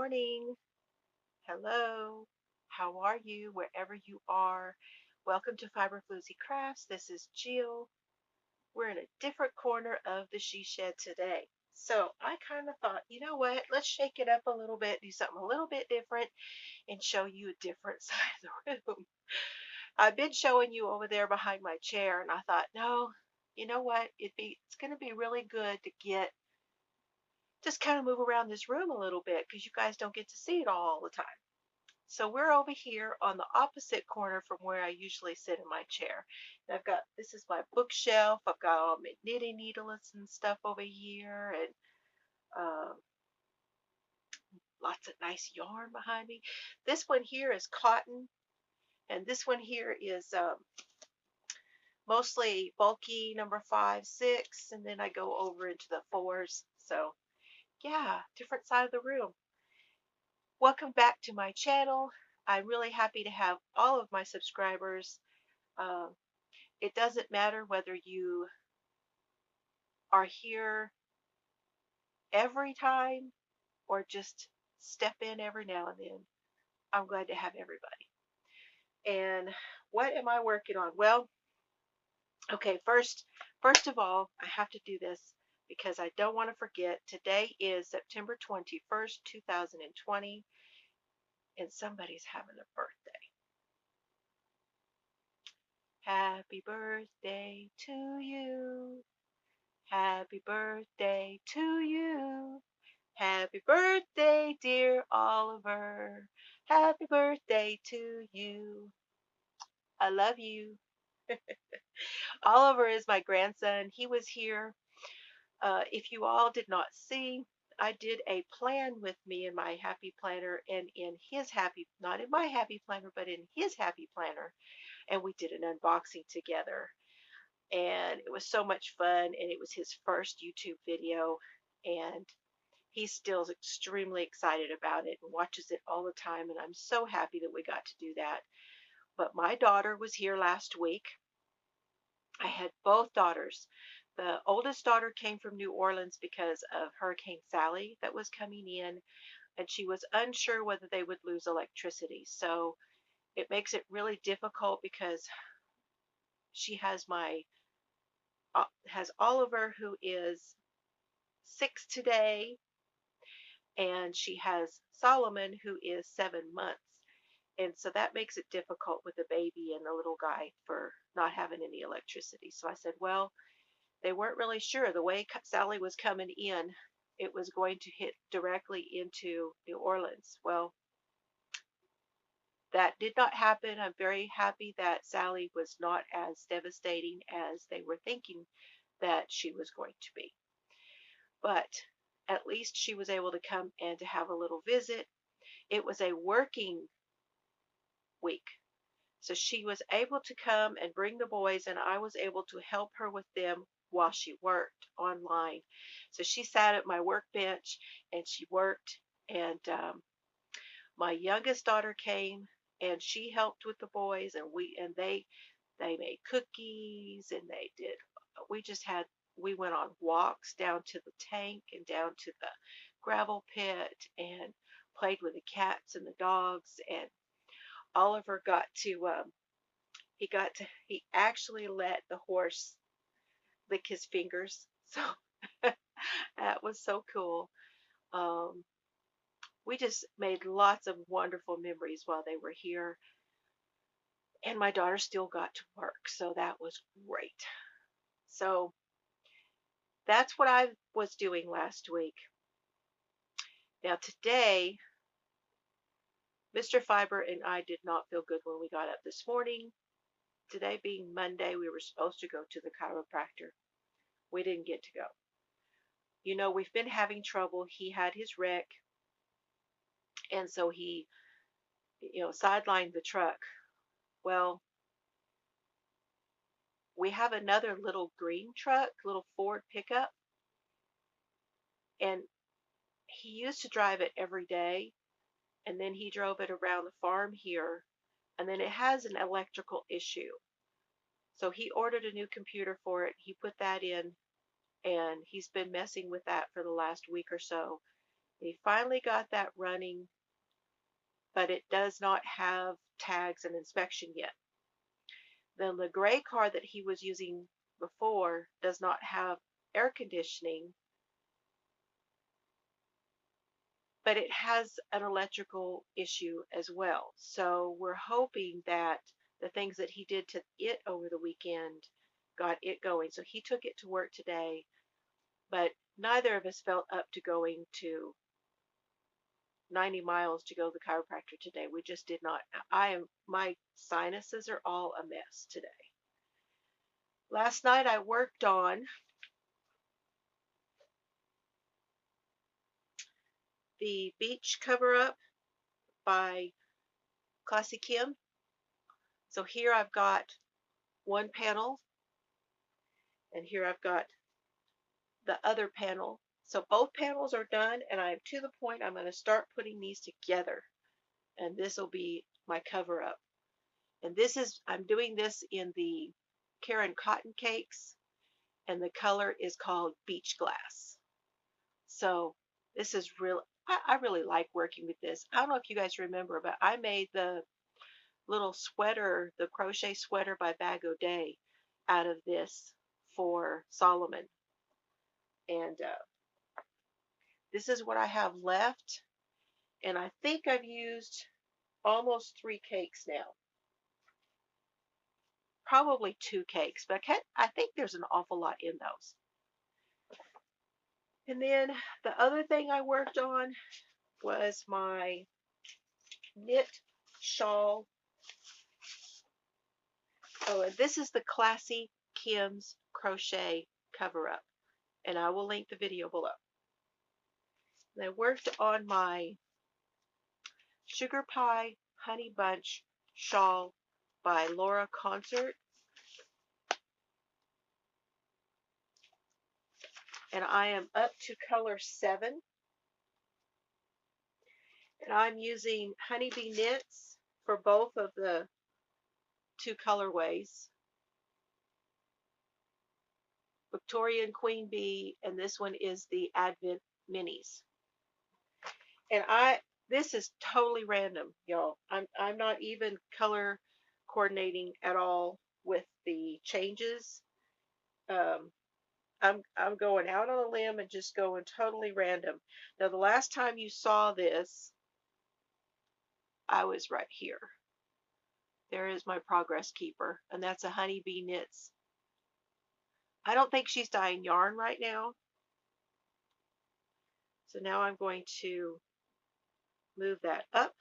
morning. Hello. How are you wherever you are? Welcome to Fiber Floozie Crafts. This is Jill. We're in a different corner of the she shed today. So I kind of thought, you know what? Let's shake it up a little bit, do something a little bit different, and show you a different side of the room. I've been showing you over there behind my chair, and I thought, no, you know what? It's going to be really good to get just kind of move around this room a little bit because you guys don't get to see it all the time. So we're over here on the opposite corner from where I usually sit in my chair. And this is my bookshelf. I've got all my knitting needles and stuff over here, and um, lots of nice yarn behind me. This one here is cotton, and this one here is mostly bulky number 5, 6, and then I go over into the fours. So yeah, different side of the room. Welcome back to my channel. I'm really happy to have all of my subscribers. Um, it doesn't matter whether you are here every time or just step in every now and then. I'm glad to have everybody. And what am I working on? Well, okay, first of all, I have to do this because I don't want to forget. Today is September 21st, 2020, and somebody's having a birthday. Happy birthday to you. Happy birthday to you. Happy birthday, dear Oliver. Happy birthday to you. I love you. Oliver is my grandson. He was here. If you all did not see, I did a plan with me in my happy planner and in his happy, not in my happy planner, but in his happy planner. And we did an unboxing together. And it was so much fun. And it was his first YouTube video. And he's still extremely excited about it and watches it all the time. And I'm so happy that we got to do that. But my daughter was here last week. I had both daughters. The oldest daughter came from New Orleans because of Hurricane Sally that was coming in, and she was unsure whether they would lose electricity. So it makes it really difficult because she has Oliver, who is 6 today, and she has Solomon, who is 7 months. And so that makes it difficult with the baby and the little guy for not having any electricity. So I said, well, they weren't really sure. The way Sally was coming in, it was going to hit directly into New Orleans. Well, that did not happen. I'm very happy that Sally was not as devastating as they were thinking that she was going to be. But at least she was able to come and to have a little visit. It was a working week. So she was able to come and bring the boys, and I was able to help her with them while she worked online. So she sat at my workbench and she worked, and my youngest daughter came and she helped with the boys, and they made cookies, and we just had we went on walks down to the tank and down to the gravel pit and played with the cats and the dogs. And Oliver he actually let the horse lick his fingers. So that was so cool. Um, we just made lots of wonderful memories while they were here. And my daughter still got to work. So that was great. So that's what I was doing last week. Now, today, Mr. Fiber and I did not feel good when we got up this morning. Today being Monday, we were supposed to go to the chiropractor. We didn't get to go. You know, we've been having trouble. He had his wreck, and so he, sidelined the truck. Well, we have another little green truck, little Ford pickup, and he used to drive it every day, and then he drove it around the farm here, and then it has an electrical issue. So he ordered a new computer for it. He put that in, and he's been messing with that for the last week or so. He finally got that running, but it does not have tags and inspection yet. Then the gray car that he was using before does not have air conditioning, but it has an electrical issue as well. So we're hoping that the things that he did to it over the weekend got it going. So he took it to work today, but neither of us felt up to going to 90 miles to go to the chiropractor today. We just did not. My sinuses are all a mess today. Last night I worked on the beach cover up by Classy Kim. So here I've got one panel, and here I've got the other panel. So both panels are done, and I'm to the point I'm going to start putting these together, and this will be my cover up. And I'm doing this in the Karen Cotton Cakes, and the color is called Beach Glass. So this is I really like working with this. I don't know if you guys remember, but I made the little sweater, the crochet sweater by Bag O'Day out of this for Solomon. And this is what I have left. And I think I've used almost 3 cakes now. Probably 2 cakes, but I think there's an awful lot in those. And then the other thing I worked on was my knit shawl. Oh, and this is the Classy Kim's crochet cover up, and I will link the video below. And I worked on my Sugar Pie Honey Bunch shawl by Laura Concert, and I am up to color 7, and I'm using Honeybee Knits for both of the 2 colorways, Victorian Queen Bee, and this one is the Advent Minis. And this is totally random, y'all. I'm not even color coordinating at all with the changes. I'm going out on a limb and just going totally random. Now the last time you saw this, I was right here. There is my progress keeper, and that's a Honeybee Knits. I don't think she's dyeing yarn right now. So now I'm going to move that up.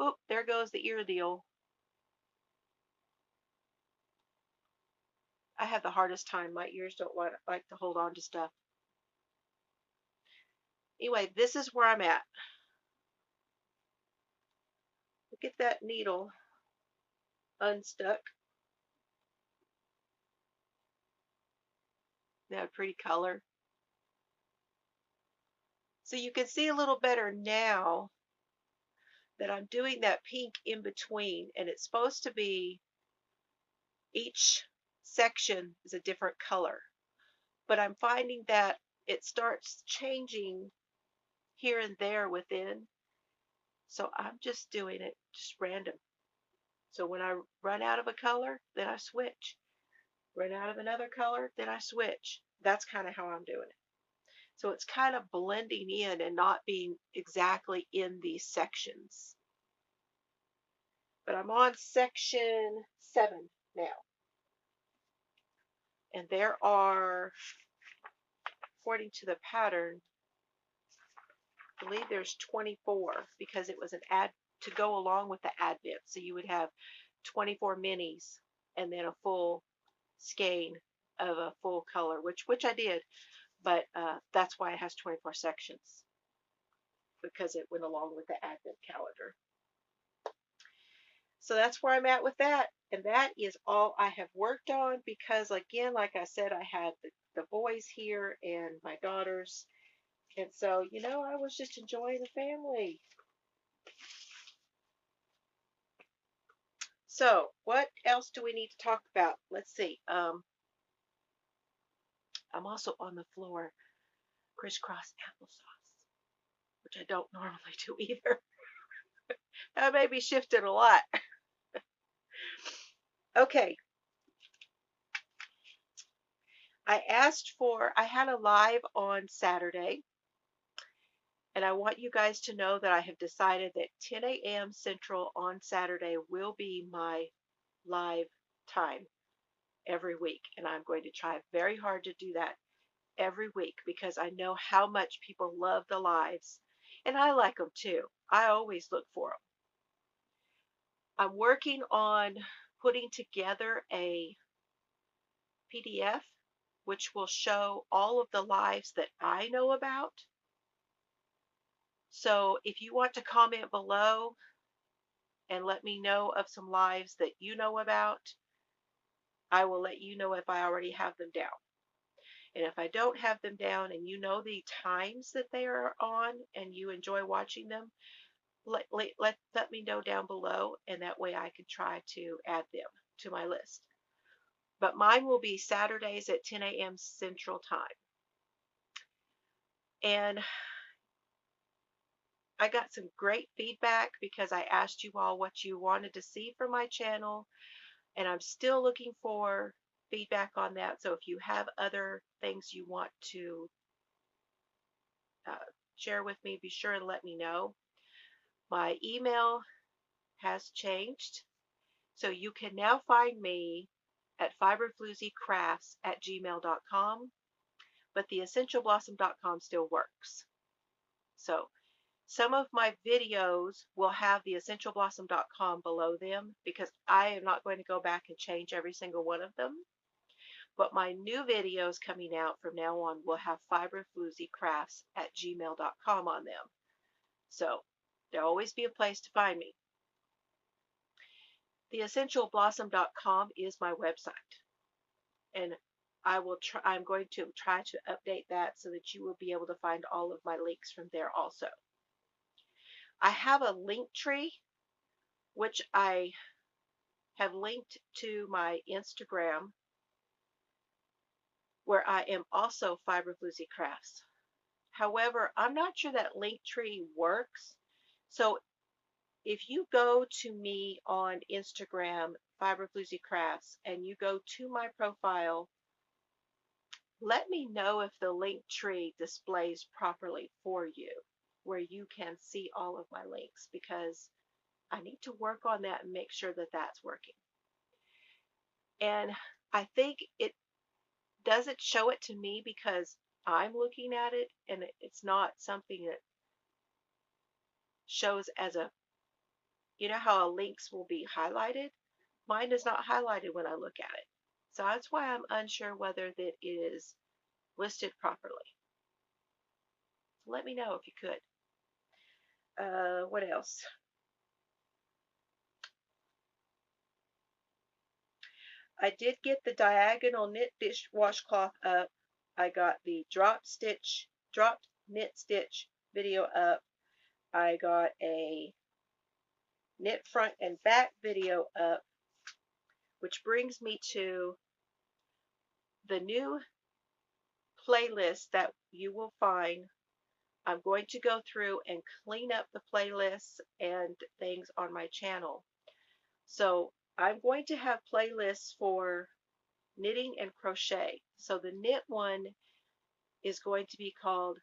Oop, there goes the ear deal. I have the hardest time. My ears don't like to hold on to stuff. Anyway, this is where I'm at. Look at that needle unstuck. That pretty color. So you can see a little better now that I'm doing that pink in between, and it's supposed to be each section is a different color. But I'm finding that it starts changing here and there within. So I'm just doing it just random. So when I run out of a color, then I switch. Run out of another color, then I switch. That's kind of how I'm doing it. So it's kind of blending in and not being exactly in these sections. But I'm on section 7 now. And there are, according to the pattern, I believe there's 24 because it was an ad to go along with the Advent. So you would have 24 minis and then a full skein of a full color, which I did, but that's why it has 24 sections, because it went along with the Advent calendar. So that's where I'm at with that, and that is all I have worked on, because again, like I said, I had the boys here and my daughters, and so I was just enjoying the family. So what else do we need to talk about? Let's see. I'm also on the floor crisscross applesauce, which I don't normally do either. I may be shifting a lot. Okay, I had a live on Saturday, and I want you guys to know that I have decided that 10 a.m. Central on Saturday will be my live time every week. And I'm going to try very hard to do that every week because I know how much people love the lives. And I like them too. I always look for them. I'm working on putting together a PDF which will show all of the lives that I know about. So if you want to comment below and let me know of some lives that you know about, I will let you know if I already have them down. And if I don't have them down and you know the times that they are on and you enjoy watching them, let me know down below, and that way I can try to add them to my list. But mine will be Saturdays at 10 a.m. Central Time. And I got some great feedback because I asked you all what you wanted to see from my channel, and I'm still looking for feedback on that. So if you have other things you want to share with me, be sure and let me know. My email has changed, so you can now find me at fiberflooziecrafts@gmail.com, but the essentialblossom.com still works. So some of my videos will have the essentialblossom.com below them because I am not going to go back and change every single one of them. But my new videos coming out from now on will have fiberflooziecrafts@gmail.com on them. So there'll always be a place to find me. Theessentialblossom.com is my website, and I'm going to try to update that so that you will be able to find all of my links from there also. I have a link tree which I have linked to my Instagram, where I am also Fiber Floozie Crafts. However, I'm not sure that link tree works. So if you go to me on Instagram, Fiber Floozie Crafts, and you go to my profile, let me know if the link tree displays properly for you, where you can see all of my links, because I need to work on that and make sure that that's working. And I think it doesn't show it to me because I'm looking at it and it's not something that shows as a, you know how links will be highlighted? Mine is not highlighted when I look at it. So that's why I'm unsure whether that is listed properly. So let me know if you could. What else? I did get the diagonal knit washcloth up. I got the drop knit stitch video up. I got a knit front and back video up, which brings me to the new playlist that you will find. I'm going to go through and clean up the playlists and things on my channel. So I'm going to have playlists for knitting and crochet. So the knit one is going to be called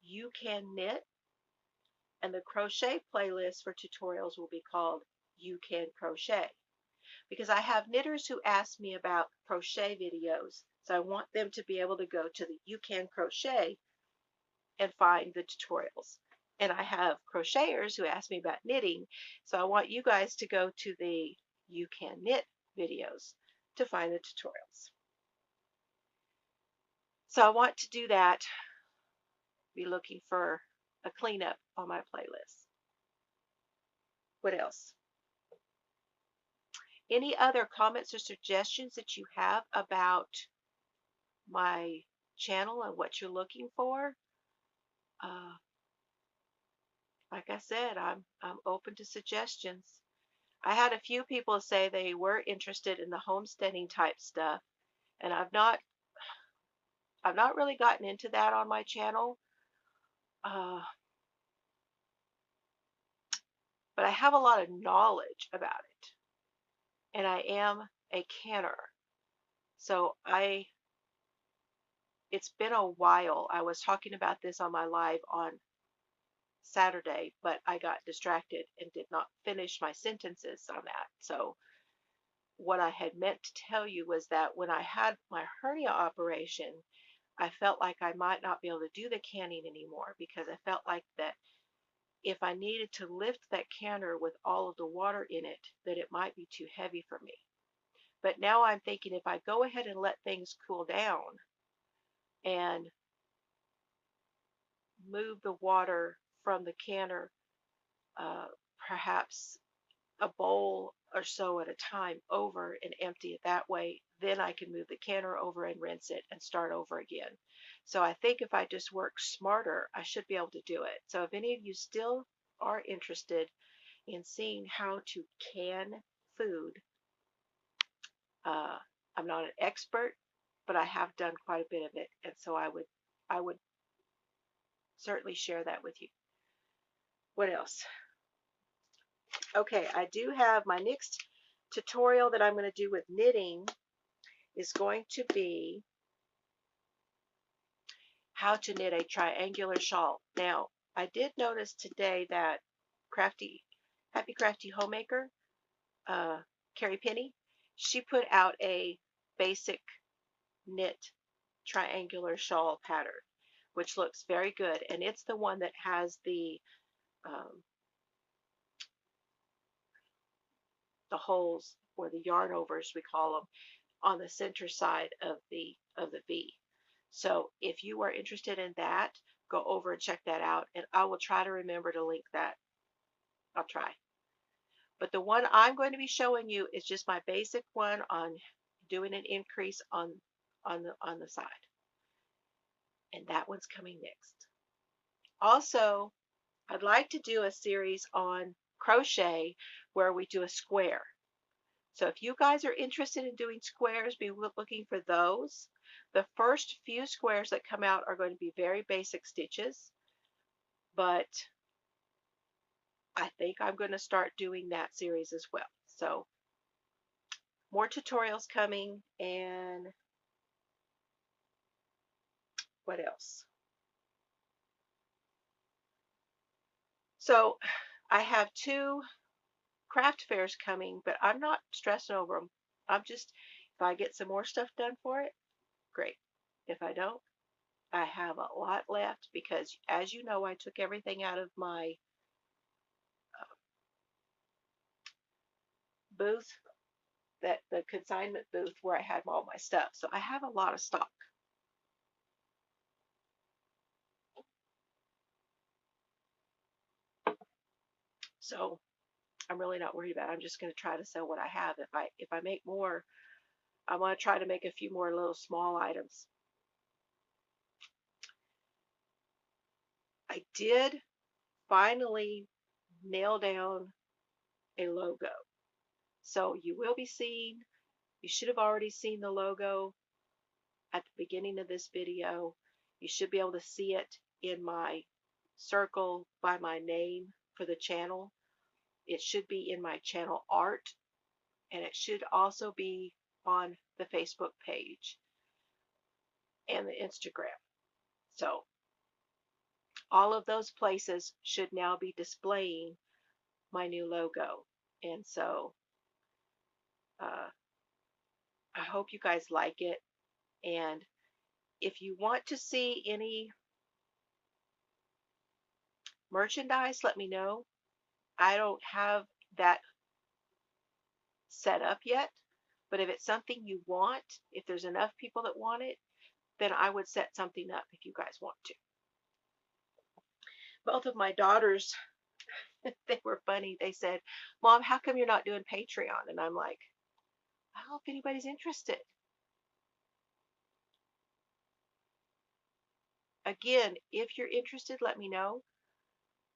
You Can Knit, and the crochet playlist for tutorials will be called You Can Crochet, because I have knitters who ask me about crochet videos, so I want them to be able to go to the You Can Crochet and find the tutorials. And I have crocheters who ask me about knitting, so I want you guys to go to the You Can Knit videos to find the tutorials. So I want to do that, be looking for a cleanup on my playlist. What else? Any other comments or suggestions that you have about my channel and what you're looking for? Like I said, I'm open to suggestions. I had a few people say they were interested in the homesteading type stuff, and I've not I've not really gotten into that on my channel, uh, but I have a lot of knowledge about it, and I am a canner. So it's been a while. I was talking about this on my live on Saturday, but I got distracted and did not finish my sentences on that. So what I had meant to tell you was that when I had my hernia operation, I felt like I might not be able to do the canning anymore because I felt like that if I needed to lift that canner with all of the water in it, that it might be too heavy for me. But now I'm thinking if I go ahead and let things cool down and move the water from the canner, uh, perhaps a bowl or so at a time over and empty it that way, then I can move the canner over and rinse it and start over again. So I think if I just work smarter, I should be able to do it. So if any of you still are interested in seeing how to can food, uh, I'm not an expert, but I have done quite a bit of it, and so I would certainly share that with you. What else? Okay, I do have my next tutorial that I'm going to do with knitting is going to be how to knit a triangular shawl. Now, I did notice today that Happy Crafty Homemaker, Carrie Penny, she put out a basic knit triangular shawl pattern, which looks very good. And it's the one that has um, the holes or the yarn overs, we call them, on the center side of the V. So if you are interested in that, go over and check that out, and I will try to remember to link that. I'll try. But the one I'm going to be showing you is just my basic one on doing an increase on the side, and that one's coming next. Also, I'd like to do a series on crochet where we do a square. So if you guys are interested in doing squares, be looking for those. The first few squares that come out are going to be very basic stitches, but I think I'm going to start doing that series as well. So more tutorials coming, and what else? So I have 2 craft fairs coming, but I'm not stressing over them. I'm just, if I get some more stuff done for it, great. If I don't, I have a lot left because, as you know, I took everything out of my booth, that the consignment booth where I had all my stuff. So I have a lot of stock. So I'm really not worried about it. I'm just going to try to sell what I have. If I make more, I want to try to make a few more little small items. I did finally nail down a logo. So you will be seeing, you should have already seen the logo at the beginning of this video. You should be able to see it in my circle by my name for the channel. It should be in my channel art, and it should also be on the Facebook page and the Instagram. So all of those places should now be displaying my new logo. And so uh, I hope you guys like it. And if you want to see any merchandise, let me know. I don't have that set up yet, but if it's something you want, if there's enough people that want it, then I would set something up if you guys want to. Both of my daughters, they were funny. They said, "Mom, how come you're not doing Patreon?" And I'm like, I don't know if anybody's interested. Again, if you're interested, let me know.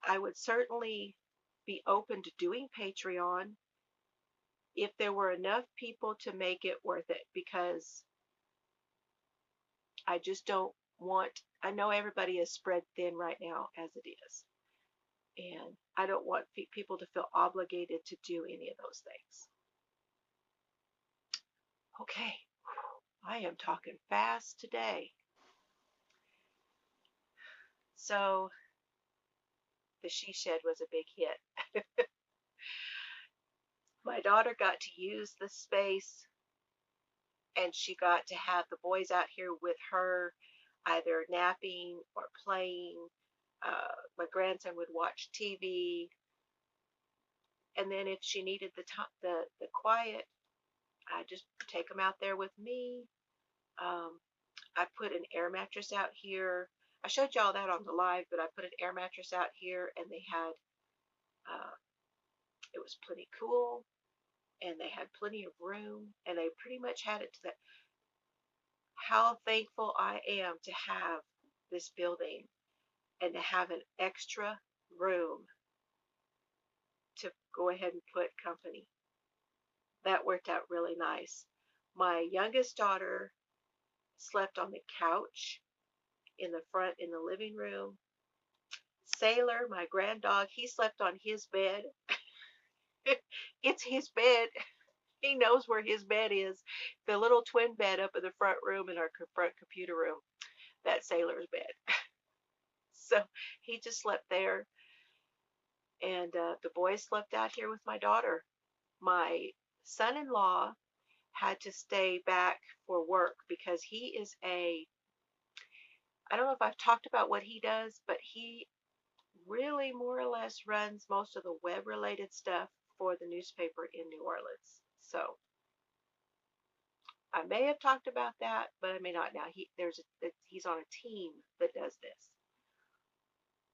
I would certainly be open to doing Patreon if there were enough people to make it worth it, because I just don't want, I know everybody is spread thin right now as it is. And I don't want people to feel obligated to do any of those things. Okay, I am talking fast today. So the she shed was a big hit. My daughter got to use the space, and she got to have the boys out here with her, either napping or playing. My grandson would watch TV, and then if she needed the quiet, I just take them out there with me. Um, I put an air mattress out here. I showed y'all that on the live, but I put an air mattress out here, and they had it was plenty cool, and they had plenty of room, and they pretty much had it to that. How thankful I am to have this building and to have an extra room to go ahead and put company. That worked out really nice. My youngest daughter slept on the couch in the front in the living room. Sailor, my grand dog, he slept on his bed. It's his bed. He knows where his bed is. The little twin bed up in the front room in our front computer room. That's Sailor's bed. So he just slept there. And the boys slept out here with my daughter. My son-in-law had to stay back for work because he is I don't know if I've talked about what he does, but he really more or less runs most of the web related stuff for the newspaper in New Orleans. So I may have talked about that, but I may not now. He's on a team that does this,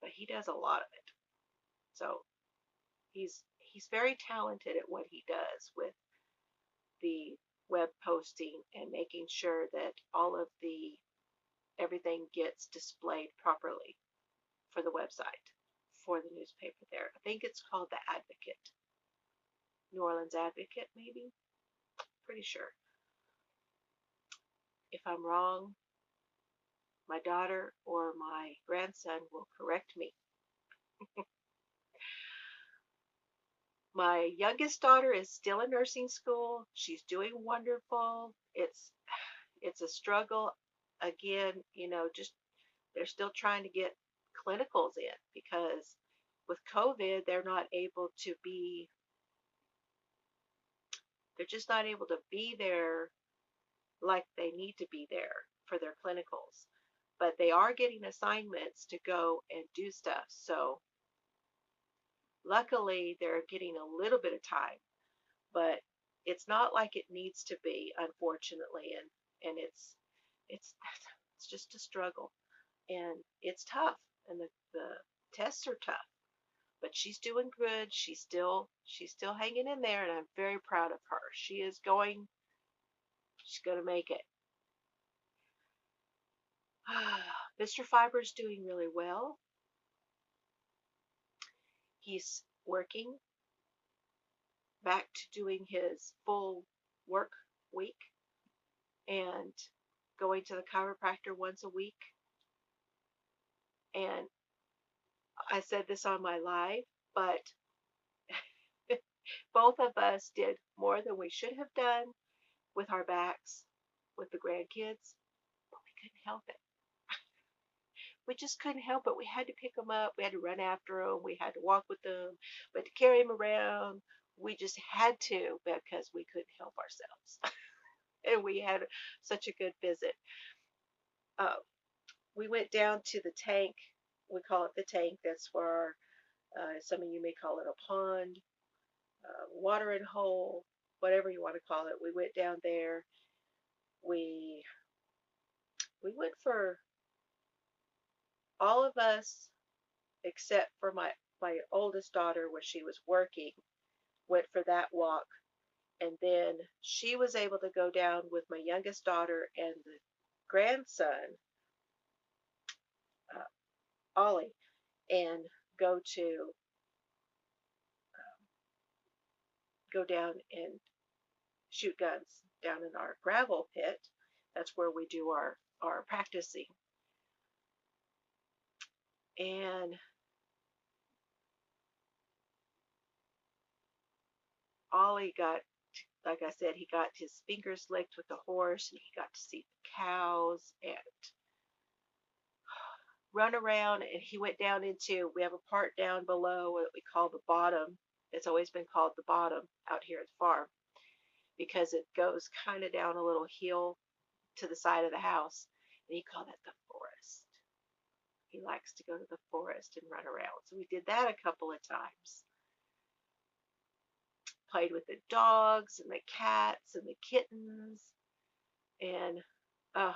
but he does a lot of it. So he's very talented at what he does with the web posting and making sure that all of the everything gets displayed properly for the website for the newspaper there. I think it's called the Advocate. New Orleans Advocate, maybe? Pretty sure. If I'm wrong, my daughter or my grandson will correct me. My youngest daughter is still in nursing school. She's doing wonderful. It's a struggle. Again, just they're still trying to get clinicals in because with COVID, they're just not able to be there like they need to be there for their clinicals. But they are getting assignments to go and do stuff. So luckily, they're getting a little bit of time, but it's not like it needs to be, unfortunately, and it's it's just a struggle, and it's tough, and the tests are tough. But she's doing good. She's still hanging in there, and I'm very proud of her. She's going to make it. Mr. Fiber's doing really well. He's working back to doing his full work week and going to the chiropractor once a week. And I said this on my live, but both of us did more than we should have done with our backs, with the grandkids, but we couldn't help it. We just couldn't help it. We had to pick them up. We had to run after them. We had to walk with them. We had to carry them around. We just had to because we couldn't help ourselves. And we had such a good visit. Uh, we went down to the tank. We call it the tank. That's for some of you may call it a pond, watering hole, whatever you want to call it. We went down there. We we went for all of us except for my oldest daughter where she was working went for that walk, and then she was able to go down with my youngest daughter and the grandson, Ollie, and go to go down and shoot guns down in our gravel pit. That's where we do our or practicing. And Ollie got, like I said, he got his fingers licked with the horse, and he got to see the cows and run around. And he went down into, we have a part down below what we call the bottom. It's always been called the bottom out here at the farm because it goes kind of down a little hill to the side of the house. And he called that the forest. He likes to go to the forest and run around. So we did that a couple of times. Played with the dogs and the cats and the kittens. And uh,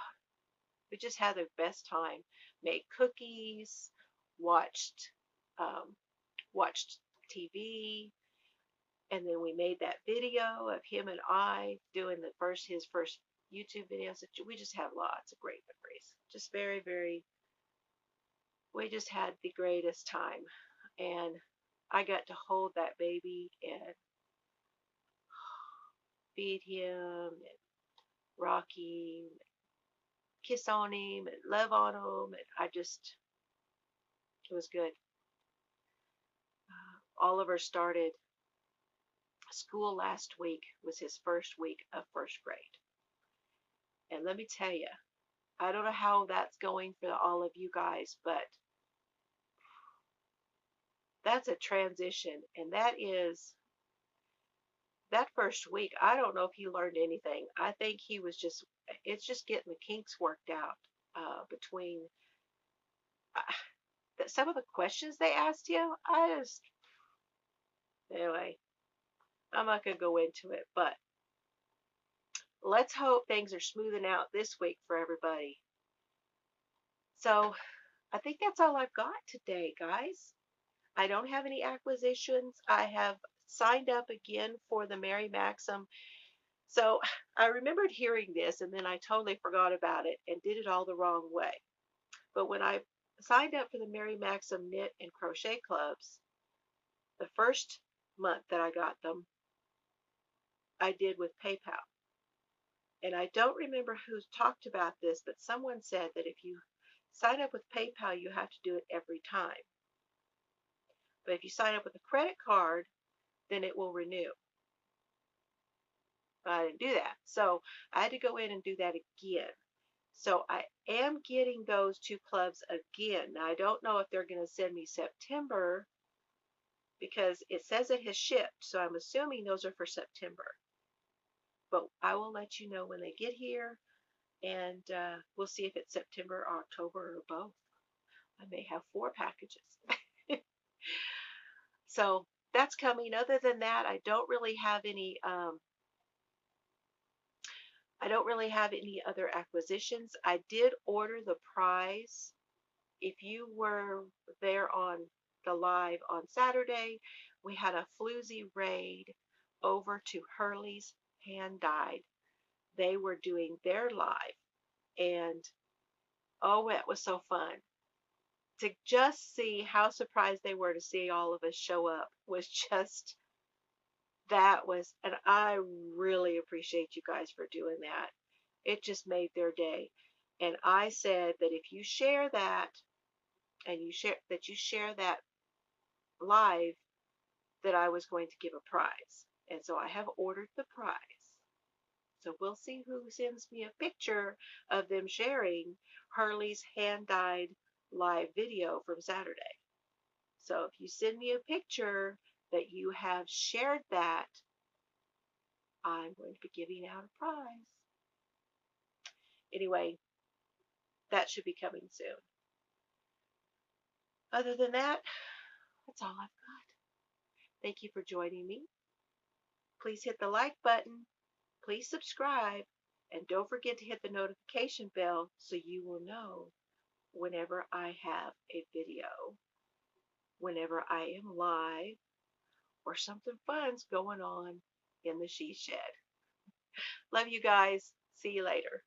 we just had the best time. Made cookies, watched um, watched TV, and then we made that video of him and I doing his first YouTube videos. We just have lots of great memories. Just very, very. We just had the greatest time, and I got to hold that baby and feed him and rock him, kiss on him, and love on him, and it was good. Oliver started school last week, was his first week of first grade. And let me tell you, I don't know how that's going for all of you guys, but that's a transition. And that first week, I don't know if he learned anything. I think it's just getting the kinks worked out between some of the questions they asked you. Anyway, I'm not going to go into it, but let's hope things are smoothing out this week for everybody. So I think that's all I've got today, guys. I don't have any acquisitions. I have signed up again for the Mary Maxim. So I remembered hearing this and then I totally forgot about it and did it all the wrong way. But when I signed up for the Mary Maxim Knit and Crochet Clubs, the first month that I got them, I did with PayPal. And I don't remember who talked about this, but someone said that if you sign up with PayPal, you have to do it every time. But if you sign up with a credit card, then it will renew. I didn't do that. So I had to go in and do that again. So I am getting those two clubs again. Now I don't know if they're going to send me September because it says it has shipped. So I'm assuming those are for September. But I will let you know when they get here, and we'll see if it's September or October or both. I may have 4 packages. So that's coming. Other than that, I don't really have any other acquisitions. I did order the prize. If you were there on the live on Saturday, we had a Floozie raid over to Hurley's Hand Dyed. They were doing their live, and oh, it was so fun to just see how surprised they were to see all of us show up. Was just and I really appreciate you guys for doing that. It just made their day. And I said that if you share that and you share that live, that I was going to give a prize. And so I have ordered the prize. So we'll see who sends me a picture of them sharing Hurley's hand dyed live video from Saturday. So if you send me a picture that you have shared that, I'm going to be giving out a prize. Anyway, that should be coming soon. Other than that, that's all I've got. Thank you for joining me. Please hit the like button. Please subscribe. And don't forget to hit the notification bell so you will know whenever I have a video, whenever I am live, or something fun's going on in the she shed. Love you guys. See you later.